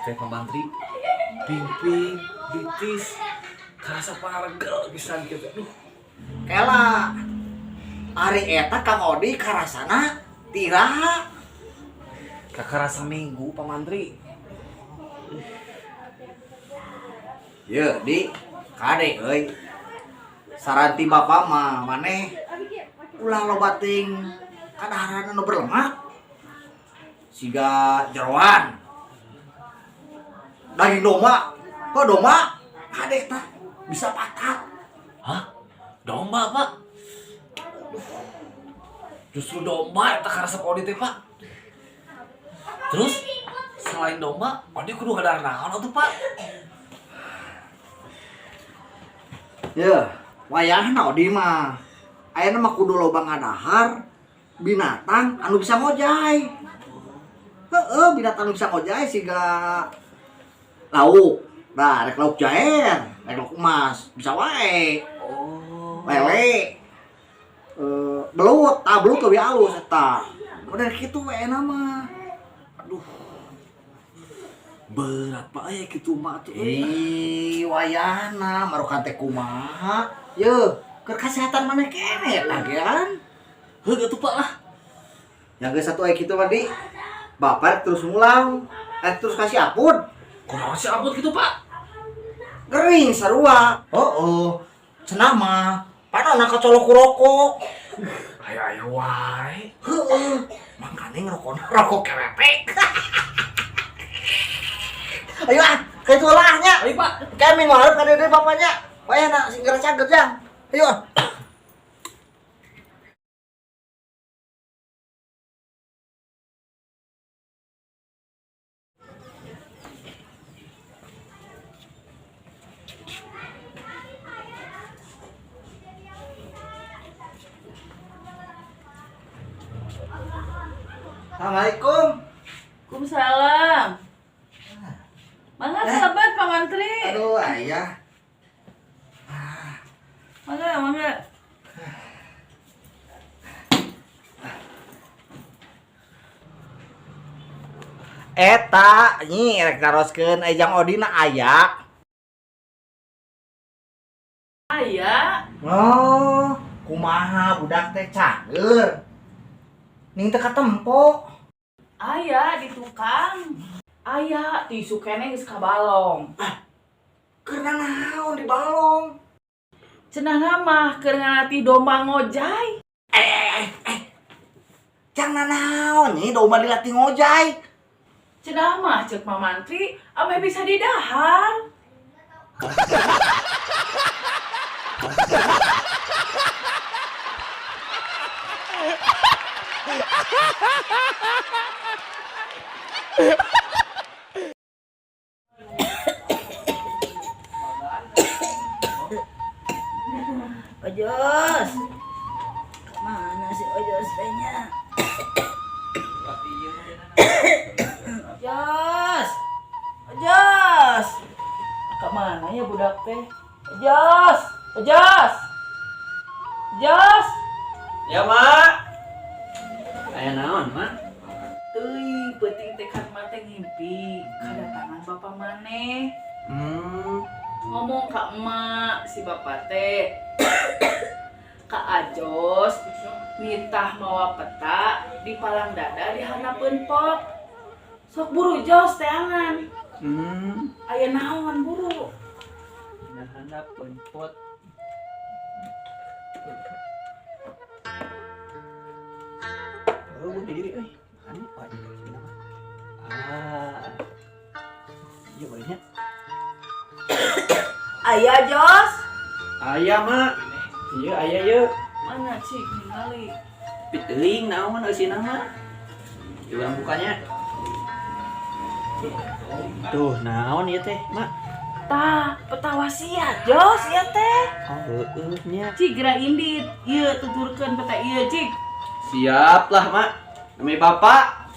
teh pamantri ping bitis karasa paragel pisan kitu. Aduh. Kela ari eta Kang Odi karasana tiraha. Kakarasa minggu pamantri. Ye, di kade euy. Saranti bapak mah maneh ulah loba ting kadaharan anu berlemak. Siga jeroan. Daging domba, kok domba kade tah bisa patah. Hah? Domba, Pak? Justru domba eta karasa Odi teh, Pak. Terus selain domba, Odi kudu ada naon atuh, Pak? Ya, wayahna Odi mah ayeuna mah kudu loba ngadahar binatang anu bisa ngojay. Heeh, binatang anu bisa ngojay siga lauk. Nah, rek lauk jaer, rek lauk emas, bisa wae. Oh. Lele. Belut, belut lebih halus eta. Udah kitu we mah. Aduh. Berat Pak aya kitu mah atuh. Wayahna marokan teh kumaha? Ye, keur kasehatan maneh keneh lagian. Heuh atuh Pak lah. Yang geus satu aya kitu mah di. Bapak terus ngulang, terus kasih apun. Kunaon si abot gitu, Pak? Gering sarua. Oh. Cenah mah panonna kacolok ku rokok. Ayo wae. Heeh. Makane ngerokok kepepek. Ayo ah, kayak itu olahnya. Ayo, Pak. Kami ngarep kan dari bapaknya. Wah, nak singgah caget ya. Ayo. Assalamualaikum. Waalaikumsalam. Mangga sahabat Pak Mantri. Aduh, ayah. Mangga. Eta, nyi rek karoskeun Ejang Odina aya. Aya. Oh, kumaha budak teh cager. Ning teu katempo. Aya di tukang. Aya tisu keneh geus kabalong. Keur naon di balong? Cenah mah keur ngalatih domba ngojay. Jangan naon nih domba dilatih ngojay. Cenah mah ceuk Pak Mantri ame bisa didahar. Ojos, mana si Ojos tehnya? Ojos. Ke mana ya budak teh? Ojos. Ya, Mak. Aya naon, Mak? Teuing penting teh kan mah teh ngimpi kedatangan bapak maneh. Ngomong ka emak si bapak teh ka Ajos nitah mawa peta di palang dada di harapeun pot. Sok buru Jos teangan. Aya naon buru? Nah, harapeun pot. Oh, diri euy. Anu iya banyak. Aya Jos? Aya, Mak. Iya, aya yeuh. Mana cik ningali? Piteuing naon eusina mah? Coba bukanya. Tuh, naon ieu teh, Mak? Tah, peta wasiat Jos ya teh. Oh, heueuh nya. Cik geura indit. Ieu tuturkeun peta ieu cik. Siap lah, Mak. Namanya Bapak.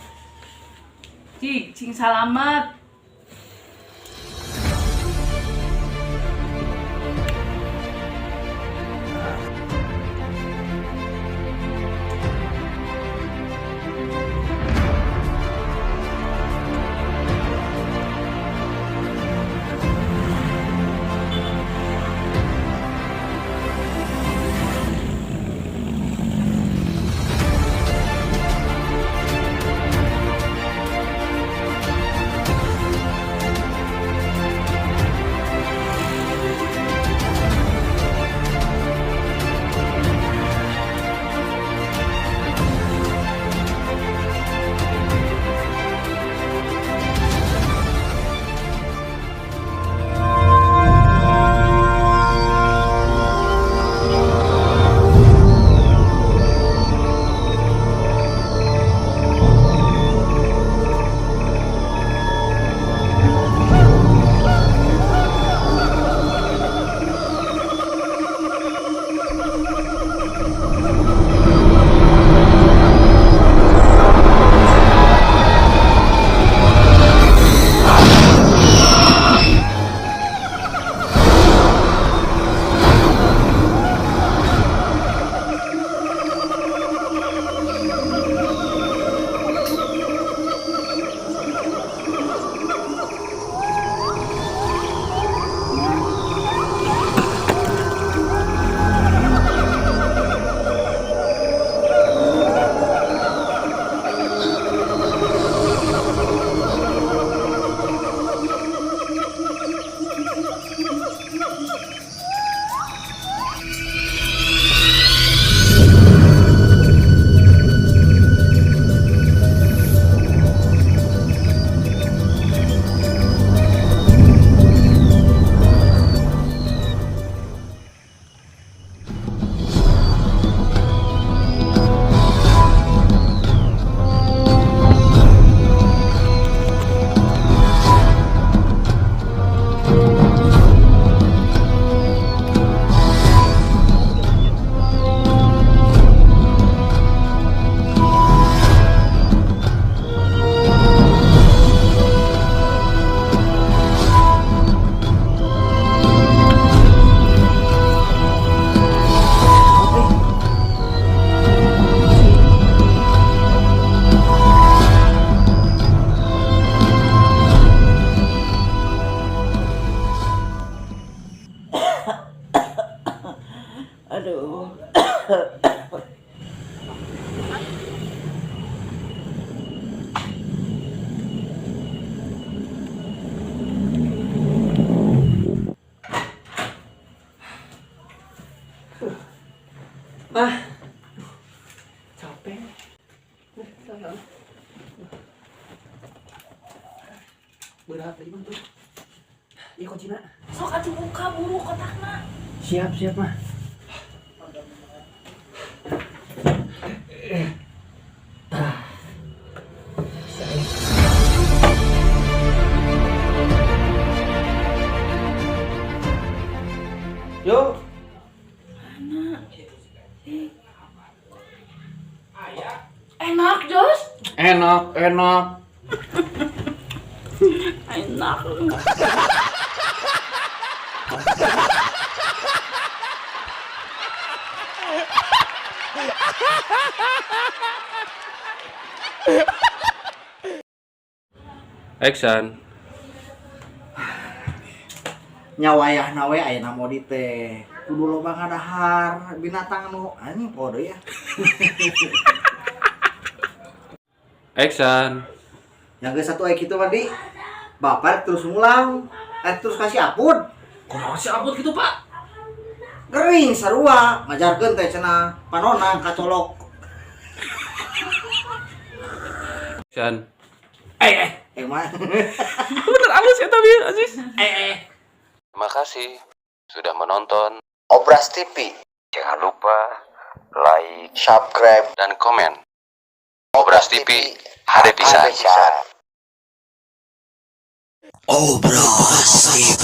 Cik, cing salamet. Berat tadi mah tuh. Iya kuncina. Sok atuh buka buru kotakna. Siap mah. Yuk. Enak, Jos. Enak. Enak. Action. Nyawayah nawe ayeuna modi teh kudu loba ngadahar binatang anu anjing podo ya. Action. Yang ke satu aya kitu mah di bapak terus ngulang terus kasih apun Kunaon si abot gitu, Pak? gering sarua ngajarkeun teh cenah panonang kacolok. Action. Mah Bener halus ya tapi Aziz. Terima kasih sudah menonton Obras TV. Jangan lupa like, Subscribe dan komen. Obras TV ada pisan. Obras TV.